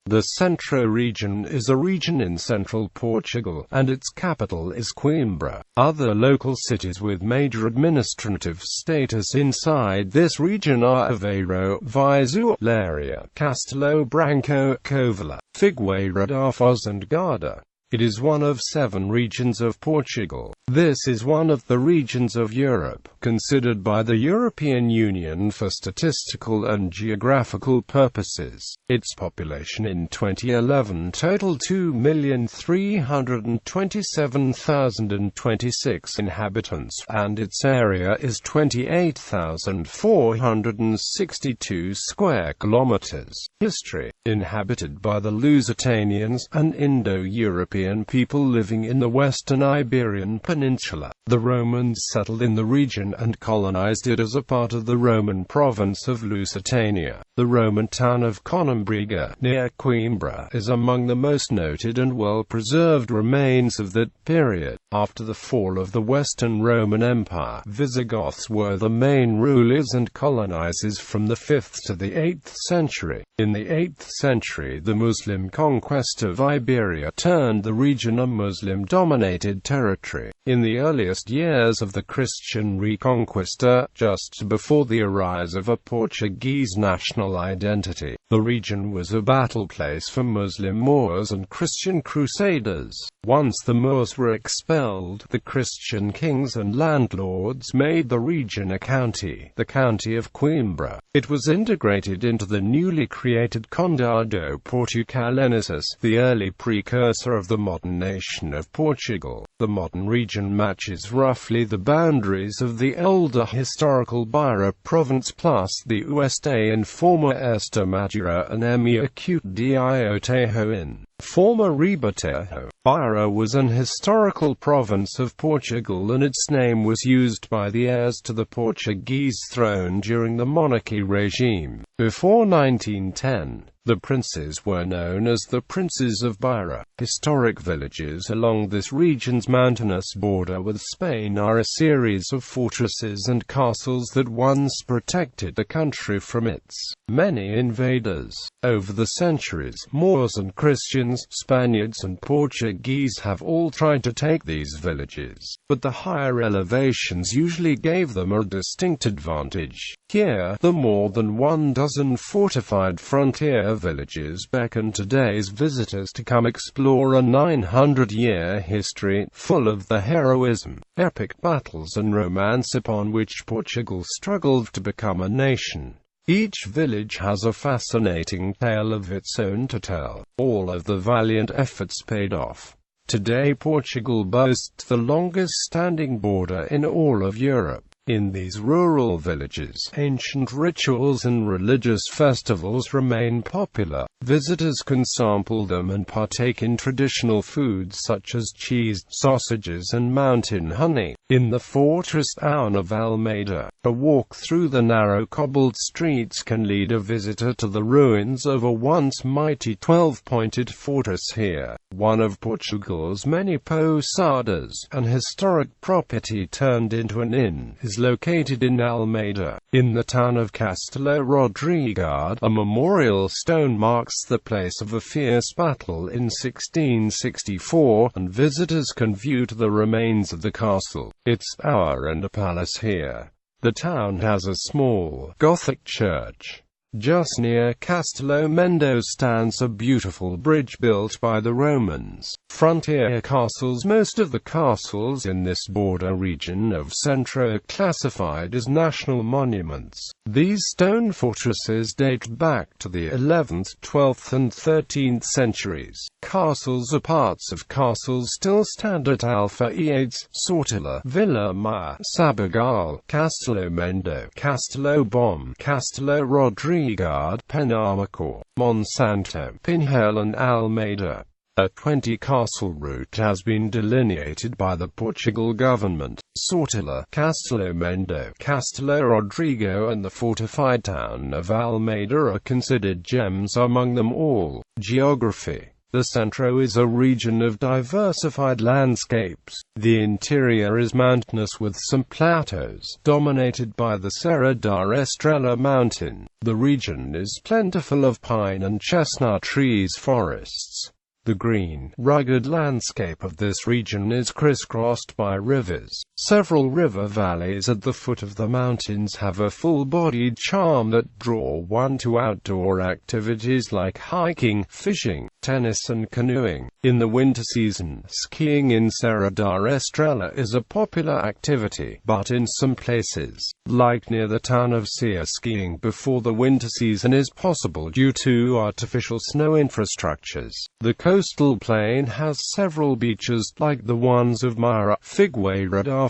The Centro Region is a region in central Portugal, and its capital is Coimbra. Other local cities with major administrative status inside this region are Aveiro, Viseu, Leiria, Castelo Branco, Covilhã, Figueira, and Guarda. It is one of 7 regions of Portugal. This is one of the regions of Europe, considered by the European Union for statistical and geographical purposes. Its population in 2011 totaled 2,327,026 inhabitants, and its area is 28,462 square kilometers. History: inhabited by the Lusitanians, an Indo-European people living in the western Iberian Peninsula. The Romans settled in the region and colonized it as a part of the Roman province of Lusitania. The Roman town of Coimbra, near Coimbra, is among the most noted and well-preserved remains of that period. After the fall of the Western Roman Empire, Visigoths were the main rulers and colonizers from the 5th to the 8th century. In the 8th century, the Muslim conquest of Iberia turned the region a Muslim-dominated territory. In the earliest years of the Christian Reconquista, just before the rise of a Portuguese national identity, the region was a battle place for Muslim Moors and Christian crusaders. Once the Moors were expelled, the Christian kings and landlords made the region a county, the county of Coimbra. It was integrated into the newly created Condado Portucalensis, the early precursor of the modern nation of Portugal. The modern region matches roughly the boundaries of the older historical Beira province plus the Ueste and former Extremadura and Emiacuto in former Ribatejo. Beira was an historical province of Portugal, and its name was used by the heirs to the Portuguese throne during the monarchy regime. Before 1910, the princes were known as the Princes of Beira. Historic villages along this region's mountainous border with Spain are a series of fortresses and castles that once protected the country from its many invaders. Over the centuries, Moors and Christians, Spaniards and Portuguese have all tried to take these villages, but the higher elevations usually gave them a distinct advantage. Here, the more than 12 fortified frontier villages beckon today's visitors to come explore a 900-year history, full of the heroism, epic battles and romance upon which Portugal struggled to become a nation. Each village has a fascinating tale of its own to tell. All of the valiant efforts paid off. Today Portugal boasts the longest-standing border in all of Europe. In these rural villages, ancient rituals and religious festivals remain popular. Visitors can sample them and partake in traditional foods such as cheese, sausages and mountain honey. In the fortress town of Almeida, a walk through the narrow cobbled streets can lead a visitor to the ruins of a once mighty 12-pointed fortress here, one of Portugal's many pousadas. An historic property turned into an inn is located in Almeida. In the town of Castelo Branco, a memorial stone marks the place of a fierce battle in 1664, and visitors can view to the remains of the castle, its tower and a palace here. The town has a small, Gothic church. Just near Castelo Branco stands a beautiful bridge built by the Romans. Frontier castles. Most of the castles in this border region of Centro are classified as national monuments. These stone fortresses date back to the 11th, 12th and 13th centuries. Castles or parts of castles still stand at Alfaiades, Sortila, Vila Maia, Sabugal, Castelo Branco, Castelo Bom, Castelo Rodrigo, Penamacor, Monsanto, Pinhel and Almeida. A 20-castle route has been delineated by the Portugal government. Sortila, Castelo Branco, Castelo Rodrigo and the fortified town of Almeida are considered gems among them all. Geography. The Centro is a region of diversified landscapes. The interior is mountainous with some plateaus, dominated by the Serra da Estrela mountain. The region is plentiful of pine and chestnut trees forests. The green, rugged landscape of this region is crisscrossed by rivers. Several river valleys at the foot of the mountains have a full-bodied charm that draw one to outdoor activities like hiking, fishing, tennis and canoeing. In the winter season, skiing in Serra da Estrela is a popular activity, but in some places, like near the town of Sia, skiing before the winter season is possible due to artificial snow infrastructures. The coastal plain has several beaches like the ones of Maia, Figueira.Other,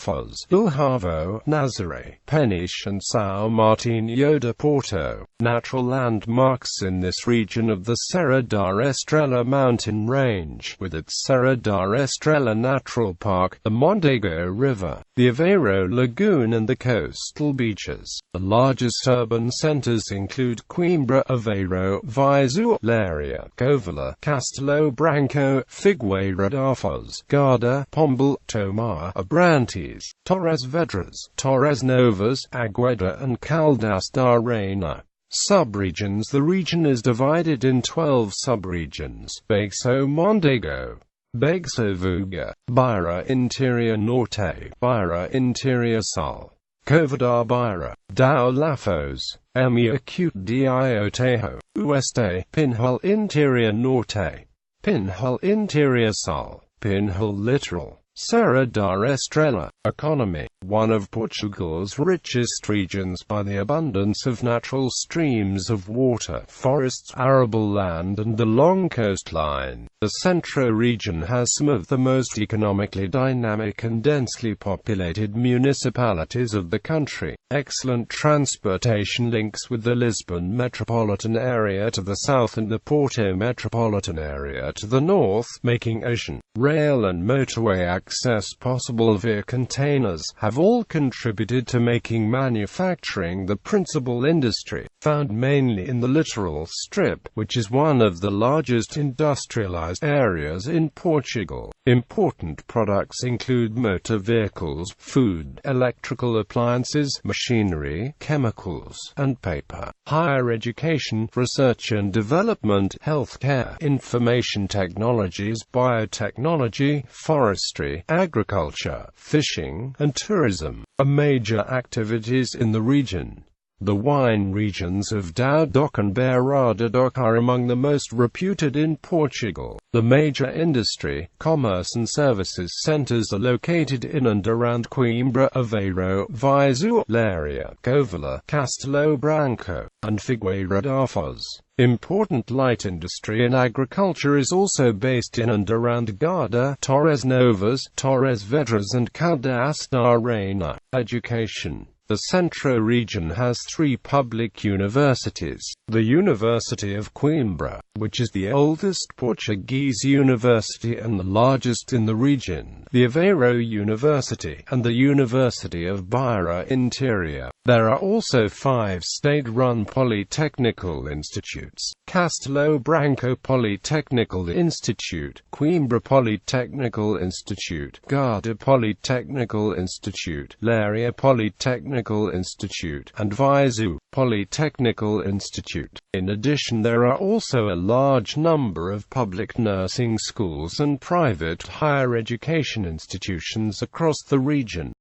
Ilhavo, Nazaré, Peniche and São Martinho de Porto. Natural landmarks in this region of the Serra da Estrela mountain range, with its Serra da Estrela Natural Park, the Mondego River, the Aveiro Lagoon and the coastal beaches. The largest urban centers include Coimbra, Aveiro, Viseu, Leiria, Covilhã, Castelo Branco, Figueira.Other, Guarda, Pombal, Tomar, Abrantes, Torres Vedras, Torres Novas, Agueda and Caldas da Rainha. Subregions. The region is divided in 12 subregions: Baixo Mondego, Baixo Vuga, Beira Interior Norte, Beira Interior Sul, Cova da Beira, Dão Lafos, Emia Acute Dio Tejo, Oeste, Pinhal Interior Norte, Pinhal Interior Sul, Pinhal Littoral. Serra da Estrela. Economy. One of Portugal's richest regions by the abundance of natural streams of water, forests, arable land and the long coastline. The Centro Region has some of the most economically dynamic and densely populated municipalities of the country. Excellent transportation links with the Lisbon metropolitan area to the south and the Porto metropolitan area to the north, making ocean, rail and motorway access possible via containers, have all contributed to making manufacturing the principal industry, found mainly in the littoral strip, which is one of the largest industrialized areas in Portugal. Important products include motor vehicles, food, electrical appliances, machinery, chemicals, and paper. Higher education, research and development, healthcare, information technologies, biotechnology, forestry, agriculture, fishing, and tourism are major activities in the region. The wine regions of Douro and Beira-do-Douro are among the most reputed in Portugal. The major industry, commerce and services centers are located in and around Coimbra, Aveiro, Viseu, Leiria, Covilhã, Castelo Branco, and Figueira.Other. Important light industry and agriculture is also based in and around Guarda, Torres Novas, Torres Vedras and Caldas da Rainha. Education. The Centro Region has 3 public universities: the University of Coimbra, which is the oldest Portuguese university and the largest in the region, the Aveiro University, and the University of Beira Interior. There are also 5 state-run polytechnical institutes: Castelo Branco Polytechnical Institute, Coimbra Polytechnical Institute, Guarda Polytechnical Institute, Leiria Polytechnical Institute, and Viseu Polytechnical Institute. In addition, there are also a large number of public nursing schools and private higher education institutions across the region.